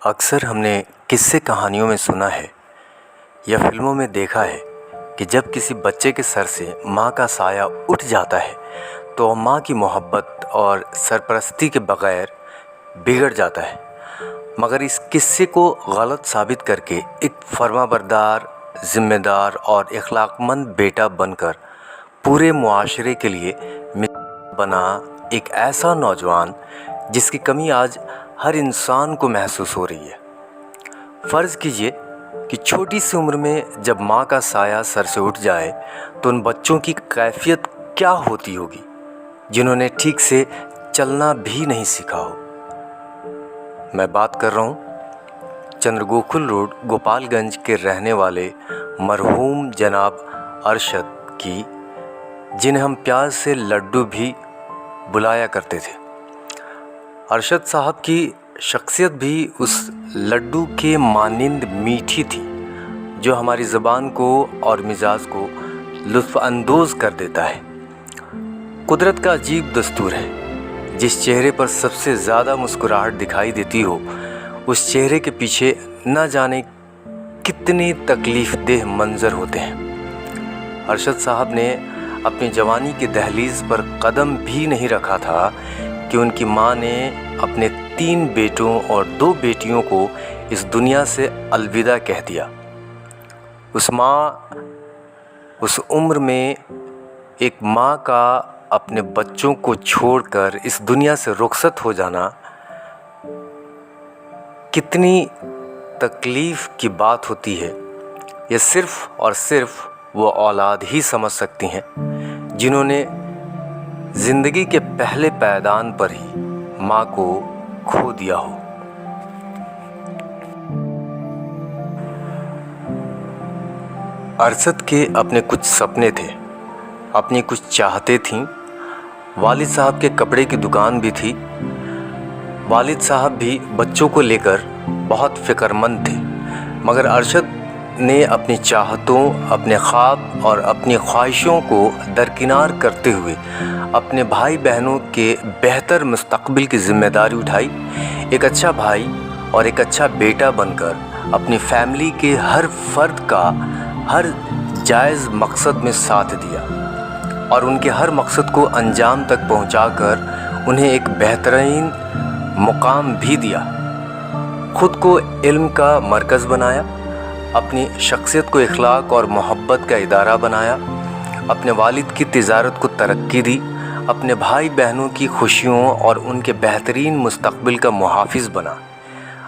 अक्सर हमने किस्से कहानियों में सुना है या फिल्मों में देखा है कि जब किसी बच्चे के सर से माँ का साया उठ जाता है तो वह माँ की मोहब्बत और सरपरस्ती के बगैर बिगड़ जाता है। मगर इस किस्से को गलत साबित करके एक फर्माबरदार, ज़िम्मेदार और इखलाकमंद बेटा बनकर पूरे मुआशरे के लिए मिसाल बना एक ऐसा नौजवान जिसकी कमी आज हर इंसान को महसूस हो रही है। फ़र्ज़ कीजिए कि छोटी सी उम्र में जब माँ का साया सर से उठ जाए तो उन बच्चों की कैफियत क्या होती होगी जिन्होंने ठीक से चलना भी नहीं सीखा हो। मैं बात कर रहा हूँ चंद्रगोकुल रोड गोपालगंज के रहने वाले मरहूम जनाब अरशद की, जिन्हें हम प्यार से लड्डू भी बुलाया करते थे। अरशद साहब की शख्सियत भी उस लड्डू के मानिंद मीठी थी जो हमारी ज़बान को और मिजाज को लुत्फ़ अंदोज़ कर देता है। कुदरत का अजीब दस्तूर है, जिस चेहरे पर सबसे ज़्यादा मुस्कुराहट दिखाई देती हो उस चेहरे के पीछे न जाने कितने तकलीफ़देह मंज़र होते हैं। अरशद साहब ने अपनी जवानी की दहलीज़ पर कदम भी नहीं रखा था कि उनकी माँ ने अपने 3 बेटों और 2 बेटियों को इस दुनिया से अलविदा कह दिया। उस माँ, उस उम्र में एक माँ का अपने बच्चों को छोड़कर इस दुनिया से रुखसत हो जाना कितनी तकलीफ़ की बात होती है, ये सिर्फ़ और सिर्फ़ वो औलाद ही समझ सकती हैं जिन्होंने ज़िंदगी के पहले पैदान पर ही माँ को खो दिया हो। अरशद के अपने कुछ सपने थे, अपनी कुछ चाहते थीं। वालिद साहब के कपड़े की दुकान भी थी। वालिद साहब भी बच्चों को लेकर बहुत फ़िक्रमंद थे, मगर अरशद ने अपनी चाहतों, अपने ख्वाब और अपनी ख्वाहिशों को दरकिनार करते हुए अपने भाई बहनों के बेहतर मुस्तक़बिल की ज़िम्मेदारी उठाई। एक अच्छा भाई और एक अच्छा बेटा बनकर अपनी फैमिली के हर फ़र्द का हर जायज़ मकसद में साथ दिया और उनके हर मकसद को अंजाम तक पहुंचाकर उन्हें एक बेहतरीन मुकाम भी दिया। ख़ुद को इल्म का मरकज़ बनाया, अपनी शख्सियत को इखलाक और मोहब्बत का इदारा बनाया, अपने वालिद की तिजारत को तरक्की दी, अपने भाई बहनों की खुशियों और उनके बेहतरीन मुस्तक़बिल का मुहाफ़िज़ बना।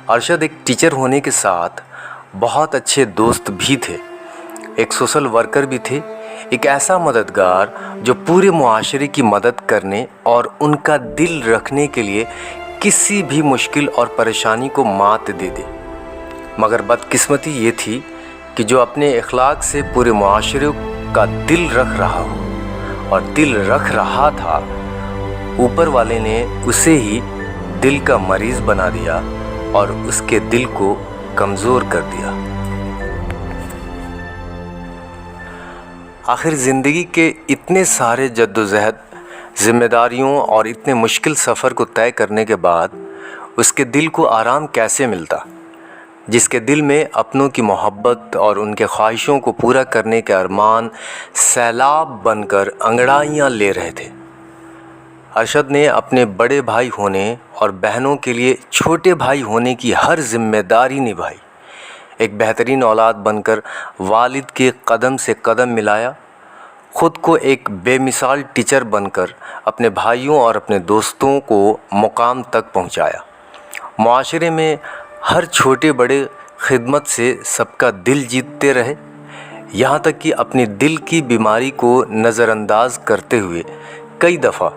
अरशद एक टीचर होने के साथ बहुत अच्छे दोस्त भी थे, एक सोशल वर्कर भी थे, एक ऐसा मददगार जो पूरे मुआशरे की मदद करने और उनका दिल रखने के लिए किसी भी मुश्किल और परेशानी को मात दे दे। मगर बदकिस्मती ये थी कि जो अपने इखलाक से पूरे मुआशरे का दिल रख रहा हो और दिल रख रहा था, ऊपर वाले ने उसे ही दिल का मरीज़ बना दिया और उसके दिल को कमज़ोर कर दिया। आखिर ज़िंदगी के इतने सारे जद्दोजहद, ज़िम्मेदारियों और इतने मुश्किल सफ़र को तय करने के बाद उसके दिल को आराम कैसे मिलता, जिसके दिल में अपनों की मोहब्बत और उनके ख्वाहिशों को पूरा करने के अरमान सैलाब बनकर अंगड़ाइयाँ ले रहे थे। अरशद ने अपने बड़े भाई होने और बहनों के लिए छोटे भाई होने की हर जिम्मेदारी निभाई। एक बेहतरीन औलाद बनकर वालिद के कदम से कदम मिलाया, ख़ुद को एक बेमिसाल टीचर बनकर अपने भाइयों और अपने दोस्तों को मुकाम तक पहुंचाया। मुआशरे में हर छोटे बड़े खिदमत से सबका दिल जीतते रहे, यहाँ तक कि अपनी दिल की बीमारी को नज़रअंदाज करते हुए कई दफ़ा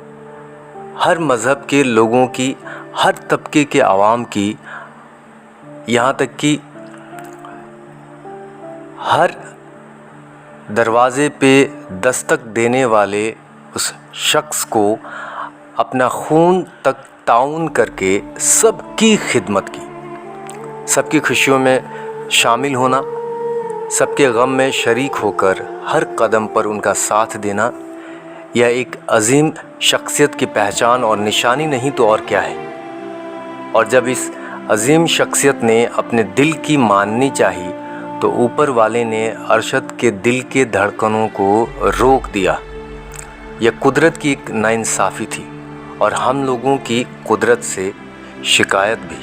हर मज़हब के लोगों की, हर तबके के आवाम की, यहाँ तक कि हर दरवाज़े पे दस्तक देने वाले उस शख्स को अपना खून तक ताउन करके सबकी खिदमत की, सबकी खुशियों में शामिल होना, सबके गम में शरीक होकर हर कदम पर उनका साथ देना, यह एक अजीम शख्सियत की पहचान और निशानी नहीं तो और क्या है। और जब इस عظیم شخصیت نے اپنے دل کی ماننی چاہی تو اوپر والے نے ارشد کے دل کے دھڑکنوں کو روک دیا۔ یہ قدرت کی ایک ناانصافی تھی اور ہم لوگوں کی قدرت سے شکایت بھی۔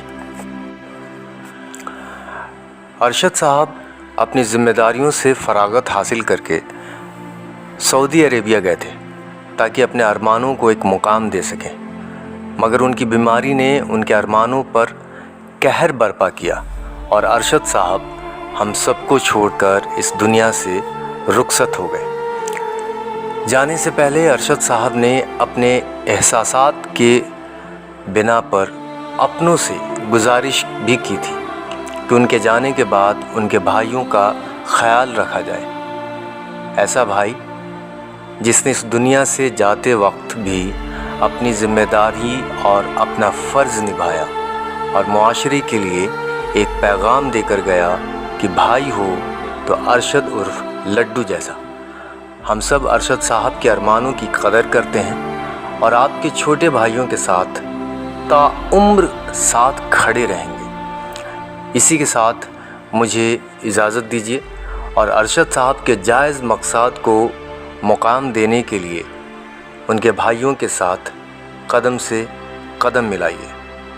ارشد صاحب اپنی ذمہ داریوں سے فراغت حاصل کر کے سعودی عربیہ گئے تھے تاکہ اپنے ارمانوں کو ایک مقام دے سکیں، مگر ان کی بیماری نے ان کے ارمانوں پر قہر برپا کیا اور ارشد صاحب ہم سب کو چھوڑ کر اس دنیا سے رخصت ہو گئے۔ جانے سے پہلے ارشد صاحب نے اپنے احساسات کے بنا پر اپنوں سے گزارش بھی کی تھی کہ ان کے جانے کے بعد ان کے بھائیوں کا خیال رکھا جائے۔ ایسا بھائی جس نے اس دنیا سے جاتے وقت بھی اپنی ذمہ داری اور اپنا فرض نبھایا اور معاشرے کے لیے ایک پیغام دے کر گیا کہ بھائی ہو تو ارشد عرف لڈو جیسا۔ ہم سب ارشد صاحب کے ارمانوں کی قدر کرتے ہیں اور آپ کے چھوٹے بھائیوں کے ساتھ تا عمر ساتھ کھڑے رہیں گے۔ اسی کے ساتھ مجھے اجازت دیجیے اور ارشد صاحب کے جائز مقصد کو مقام دینے کے لیے ان کے بھائیوں کے ساتھ قدم سے قدم ملائیے۔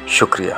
شکریہ۔